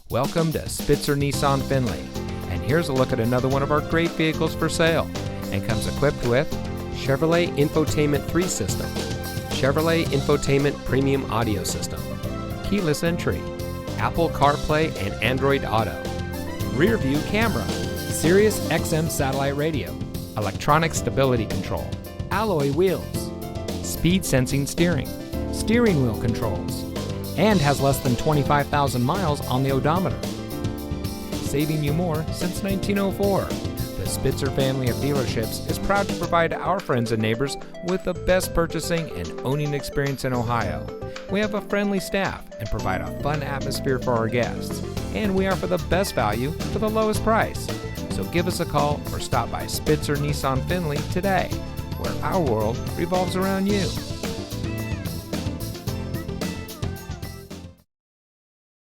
Welcome to Spitzer Nissan Findlay, and here's a look at another one of our great vehicles for sale, and comes equipped with Chevrolet Infotainment 3 System, Chevrolet Infotainment Premium Audio System, Keyless Entry, Apple CarPlay and Android Auto, Rear View Camera, Sirius XM Satellite Radio, Electronic Stability Control, Alloy Wheels, Speed Sensing Steering, Steering Wheel Controls, and has less than 25,000 miles on the odometer. Saving you more since 1904. The Spitzer family of dealerships is proud to provide our friends and neighbors with the best purchasing and owning experience in Ohio. We have a friendly staff and provide a fun atmosphere for our guests. And we offer the best value for the lowest price. So give us a call or stop by Spitzer Nissan Findlay today, where our world revolves around you.